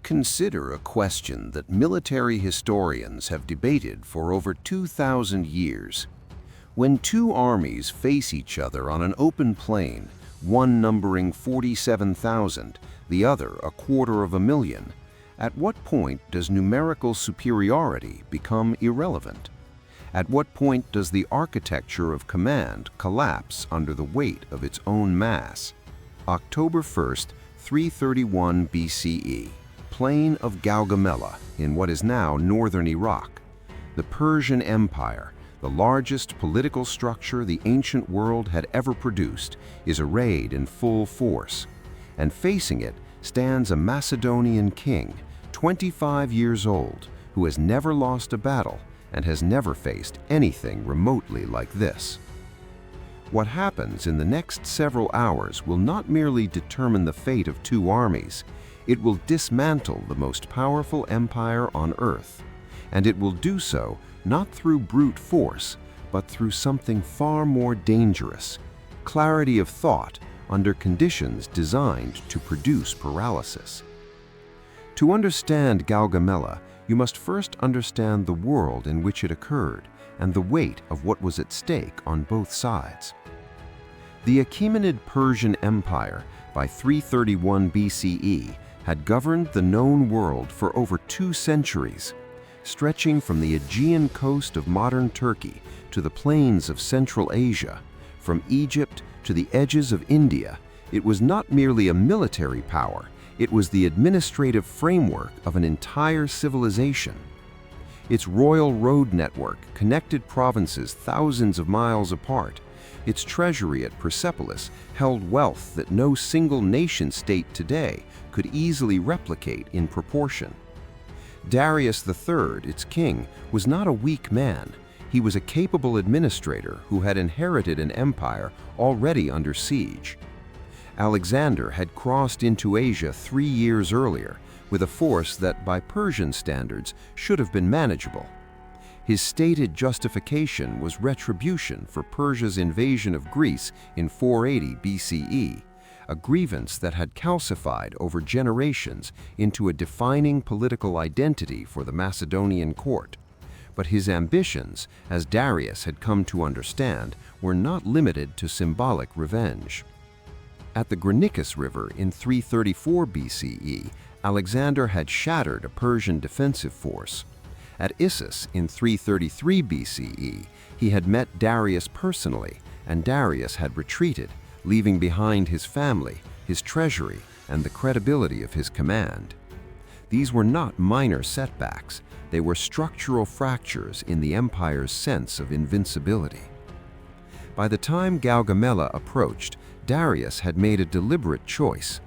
Consider a question that military historians have debated for over 2,000 years. When two armies face each other on an open plain, one numbering 47,000, the other 250,000, at what point does numerical superiority become irrelevant? At what point does the architecture of command collapse under the weight of its own mass? October 1st, 331 BCE. Plain of Gaugamela in what is now northern Iraq. The Persian Empire, the largest political structure the ancient world had ever produced, is arrayed in full force. And facing it stands a Macedonian king, 25 years old, who has never lost a battle and has never faced anything remotely like this. What happens in the next several hours will not merely determine the fate of two armies, it will dismantle the most powerful empire on earth. And it will do so not through brute force, but through something far more dangerous: clarity of thought under conditions designed to produce paralysis. To understand Gaugamela, you must first understand the world in which it occurred and the weight of what was at stake on both sides. The Achaemenid Persian Empire, by 331 BCE, had governed the known world for over 2 centuries. Stretching from the Aegean coast of modern Turkey to the plains of Central Asia, from Egypt to the edges of India, it was not merely a military power, it was the administrative framework of an entire civilization. Its royal road network connected provinces thousands of miles apart. Its treasury at Persepolis held wealth that no single nation-state today could easily replicate in proportion. Darius III, its king, was not a weak man. He was a capable administrator who had inherited an empire already under siege. Alexander had crossed into Asia 3 years earlier with a force that, by Persian standards, should have been manageable. His stated justification was retribution for Persia's invasion of Greece in 480 BCE, a grievance that had calcified over generations into a defining political identity for the Macedonian court. But his ambitions, as Darius had come to understand, were not limited to symbolic revenge. At the Granicus River in 334 BCE, Alexander had shattered a Persian defensive force. At Issus in 333 BCE, he had met Darius personally, and Darius had retreated, leaving behind his family, his treasury, and the credibility of his command. These were not minor setbacks, they were structural fractures in the empire's sense of invincibility. By the time Gaugamela approached, Darius had made a deliberate choice.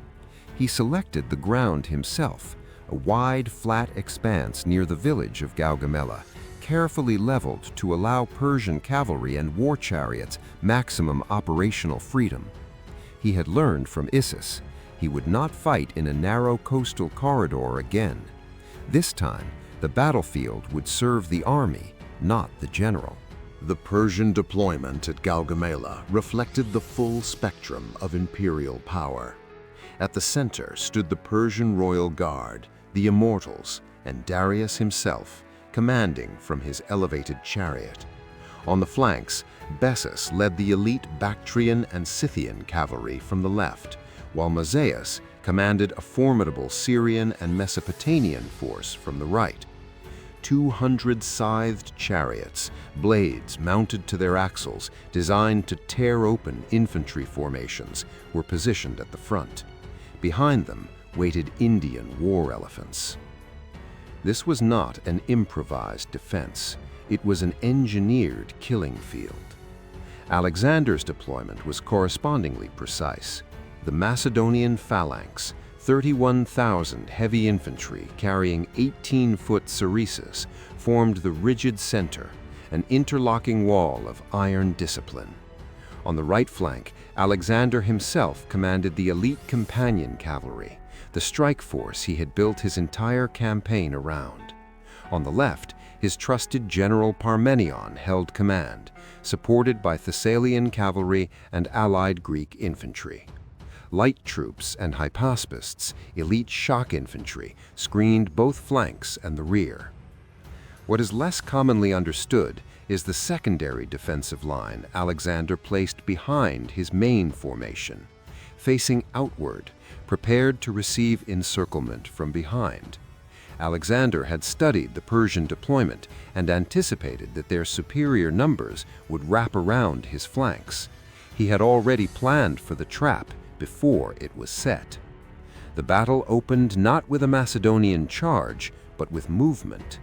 He selected the ground himself, a wide, flat expanse near the village of Gaugamela, carefully leveled to allow Persian cavalry and war chariots maximum operational freedom. He had learned from Issus. He would not fight in a narrow coastal corridor again. This time, the battlefield would serve the army, not the general. The Persian deployment at Gaugamela reflected the full spectrum of imperial power. At the center stood the Persian royal guard, the Immortals, and Darius himself, commanding from his elevated chariot. On the flanks, Bessus led the elite Bactrian and Scythian cavalry from the left, while Mazaeus commanded a formidable Syrian and Mesopotamian force from the right. 200 scythed chariots, blades mounted to their axles, designed to tear open infantry formations, were positioned at the front. Behind them waited Indian war elephants. This was not an improvised defense. It was an engineered killing field. Alexander's deployment was correspondingly precise. The Macedonian phalanx, 31,000 heavy infantry carrying 18-foot sarissas, formed the rigid center, an interlocking wall of iron discipline. On the right flank, Alexander himself commanded the elite companion cavalry, the strike force he had built his entire campaign around. On the left, his trusted general Parmenion held command, supported by Thessalian cavalry and allied Greek infantry. Light troops and hypaspists, elite shock infantry, screened both flanks and the rear. What is less commonly understood is the secondary defensive line Alexander placed behind his main formation, facing outward, prepared to receive encirclement from behind. Alexander had studied the Persian deployment and anticipated that their superior numbers would wrap around his flanks. He had already planned for the trap before it was set. The battle opened not with a Macedonian charge, but with movement.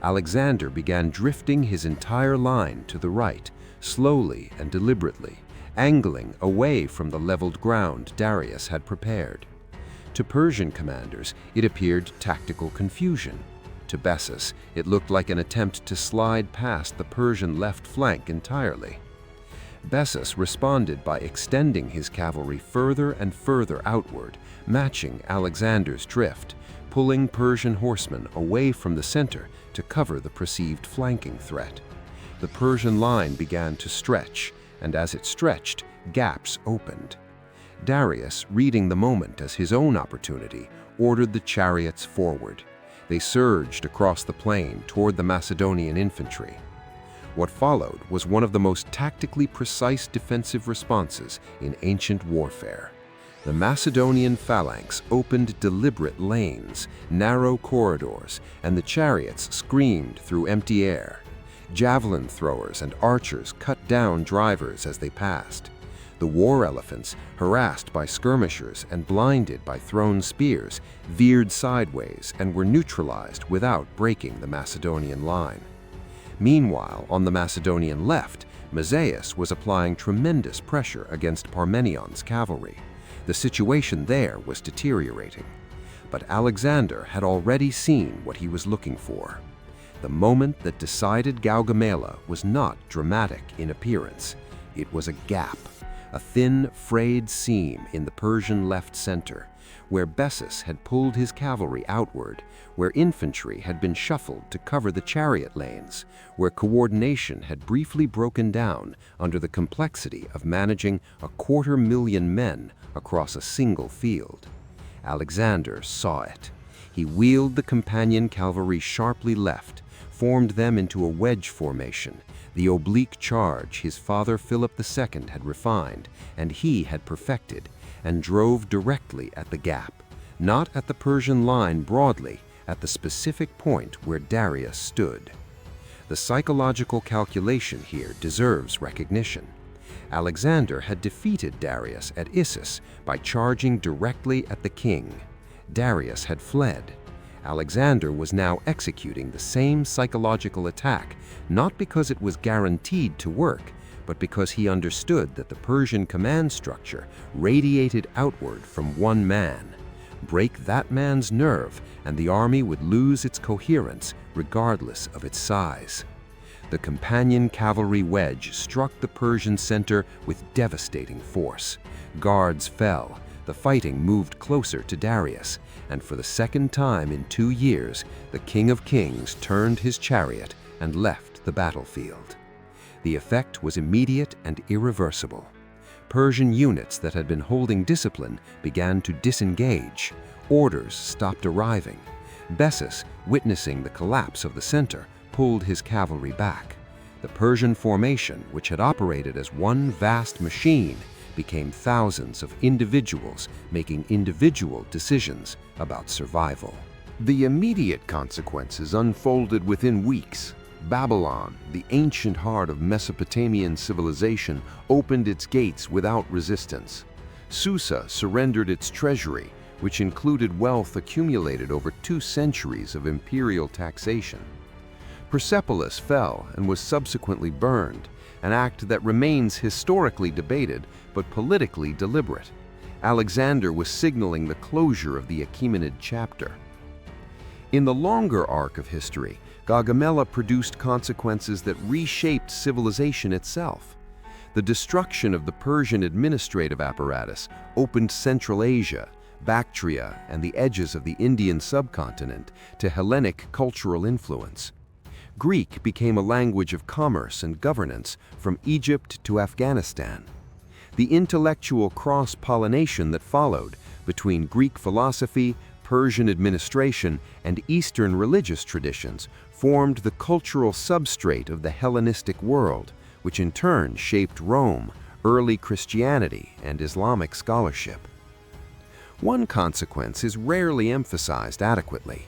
Alexander began drifting his entire line to the right, slowly and deliberately, angling away from the leveled ground Darius had prepared. To Persian commanders, it appeared tactical confusion. To Bessus, it looked like an attempt to slide past the Persian left flank entirely. Bessus responded by extending his cavalry further and further outward, matching Alexander's drift, pulling Persian horsemen away from the center to cover the perceived flanking threat. The Persian line began to stretch, and as it stretched, gaps opened. Darius, reading the moment as his own opportunity, ordered the chariots forward. They surged across the plain toward the Macedonian infantry. What followed was one of the most tactically precise defensive responses in ancient warfare. The Macedonian phalanx opened deliberate lanes, narrow corridors, and the chariots screamed through empty air. Javelin throwers and archers cut down drivers as they passed. The war elephants, harassed by skirmishers and blinded by thrown spears, veered sideways and were neutralized without breaking the Macedonian line. Meanwhile, on the Macedonian left, Mazaeus was applying tremendous pressure against Parmenion's cavalry. The situation there was deteriorating. But Alexander had already seen what he was looking for. The moment that decided Gaugamela was not dramatic in appearance. It was a gap, a thin, frayed seam in the Persian left center, where Bessus had pulled his cavalry outward, where infantry had been shuffled to cover the chariot lanes, where coordination had briefly broken down under the complexity of managing 250,000 men across a single field. Alexander saw it. He wheeled the companion cavalry sharply left, formed them into a wedge formation, the oblique charge his father Philip II had refined and he had perfected, and drove directly at the gap, not at the Persian line broadly, at the specific point where Darius stood. The psychological calculation here deserves recognition. Alexander had defeated Darius at Issus by charging directly at the king. Darius had fled. Alexander was now executing the same psychological attack, not because it was guaranteed to work, but because he understood that the Persian command structure radiated outward from one man. Break that man's nerve, and the army would lose its coherence regardless of its size. The companion cavalry wedge struck the Persian center with devastating force. Guards fell. The fighting moved closer to Darius, and for the second time in 2 years, the King of Kings turned his chariot and left the battlefield. The effect was immediate and irreversible. Persian units that had been holding discipline began to disengage. Orders stopped arriving. Bessus, witnessing the collapse of the center, pulled his cavalry back. The Persian formation, which had operated as one vast machine, became thousands of individuals making individual decisions about survival. The immediate consequences unfolded within weeks. Babylon, the ancient heart of Mesopotamian civilization, opened its gates without resistance. Susa surrendered its treasury, which included wealth accumulated over 2 centuries of imperial taxation. Persepolis fell and was subsequently burned, an act that remains historically debated but politically deliberate. Alexander was signaling the closure of the Achaemenid chapter. In the longer arc of history, Gaugamela produced consequences that reshaped civilization itself. The destruction of the Persian administrative apparatus opened Central Asia, Bactria, and the edges of the Indian subcontinent to Hellenic cultural influence. Greek became a language of commerce and governance from Egypt to Afghanistan. The intellectual cross-pollination that followed between Greek philosophy, Persian administration, and Eastern religious traditions formed the cultural substrate of the Hellenistic world, which in turn shaped Rome, early Christianity, and Islamic scholarship. One consequence is rarely emphasized adequately: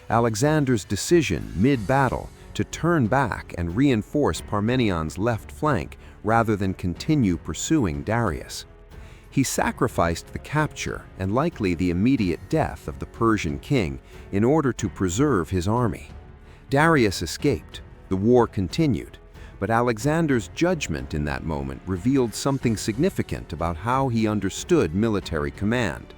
Alexander's decision mid-battle to turn back and reinforce Parmenion's left flank rather than continue pursuing Darius. He sacrificed the capture and likely the immediate death of the Persian king in order to preserve his army. Darius escaped, the war continued, but Alexander's judgment in that moment revealed something significant about how he understood military command.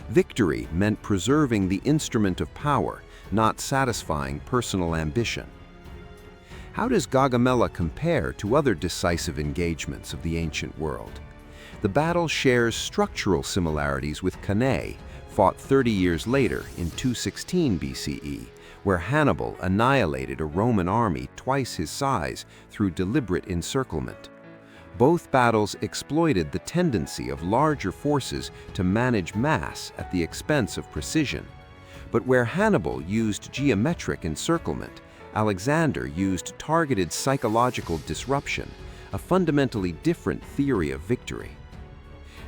Victory meant preserving the instrument of power, not satisfying personal ambition. How does Gaugamela compare to other decisive engagements of the ancient world? The battle shares structural similarities with Cannae, fought 30 years later in 216 BCE, where Hannibal annihilated a Roman army twice his size through deliberate encirclement. Both battles exploited the tendency of larger forces to manage mass at the expense of precision. But where Hannibal used geometric encirclement, Alexander used targeted psychological disruption, a fundamentally different theory of victory.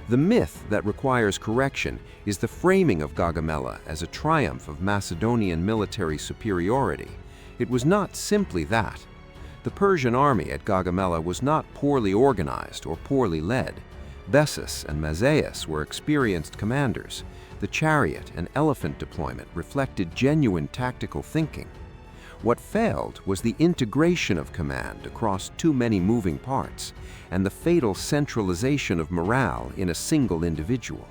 The myth that requires correction is the framing of Gaugamela as a triumph of Macedonian military superiority. It was not simply that. The Persian army at Gaugamela was not poorly organized or poorly led. Bessus and Mazaeus were experienced commanders. The chariot and elephant deployment reflected genuine tactical thinking. What failed was the integration of command across too many moving parts and the fatal centralization of morale in a single individual.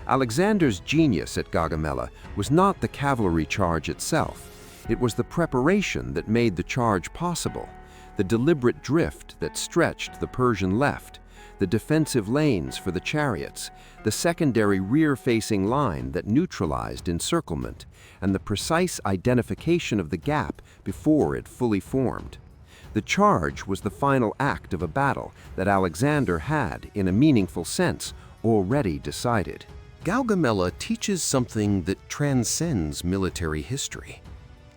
Alexander's genius at Gaugamela was not the cavalry charge itself. It was the preparation that made the charge possible, the deliberate drift that stretched the Persian left, the defensive lanes for the chariots, the secondary rear-facing line that neutralized encirclement, and the precise identification of the gap before it fully formed. The charge was the final act of a battle that Alexander had, in a meaningful sense, already decided. Gaugamela teaches something that transcends military history.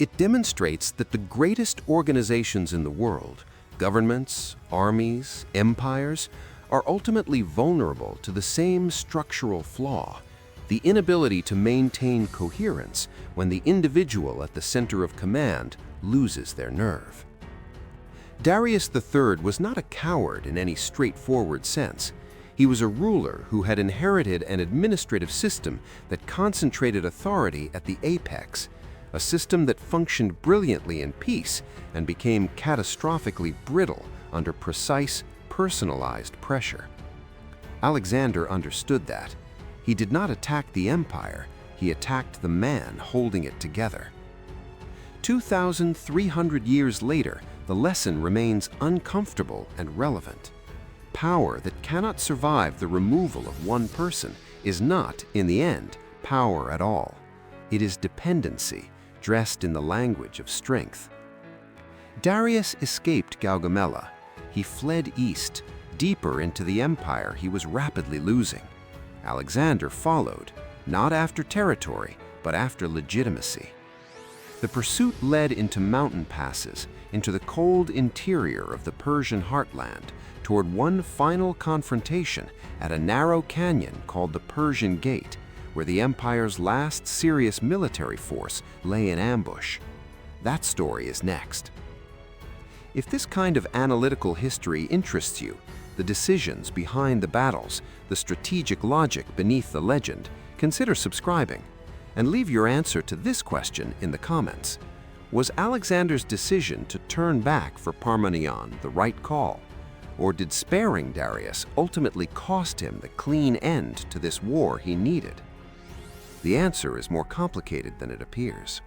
It demonstrates that the greatest organizations in the world, governments, armies, empires, are ultimately vulnerable to the same structural flaw: the inability to maintain coherence when the individual at the center of command loses their nerve. Darius III was not a coward in any straightforward sense. He was a ruler who had inherited an administrative system that concentrated authority at the apex, a system that functioned brilliantly in peace and became catastrophically brittle under precise, personalized pressure. Alexander understood that. He did not attack the empire, he attacked the man holding it together. 2,300 years later, the lesson remains uncomfortable and relevant. Power that cannot survive the removal of one person is not, in the end, power at all. It is dependency, dressed in the language of strength. Darius escaped Gaugamela. He fled east, deeper into the empire he was rapidly losing. Alexander followed, not after territory, but after legitimacy. The pursuit led into mountain passes, into the cold interior of the Persian heartland, toward one final confrontation at a narrow canyon called the Persian Gate, where the empire's last serious military force lay in ambush. That story is next. If this kind of analytical history interests you, the decisions behind the battles, the strategic logic beneath the legend, consider subscribing and leave your answer to this question in the comments. Was Alexander's decision to turn back for Parmenion the right call? Or did sparing Darius ultimately cost him the clean end to this war he needed? The answer is more complicated than it appears.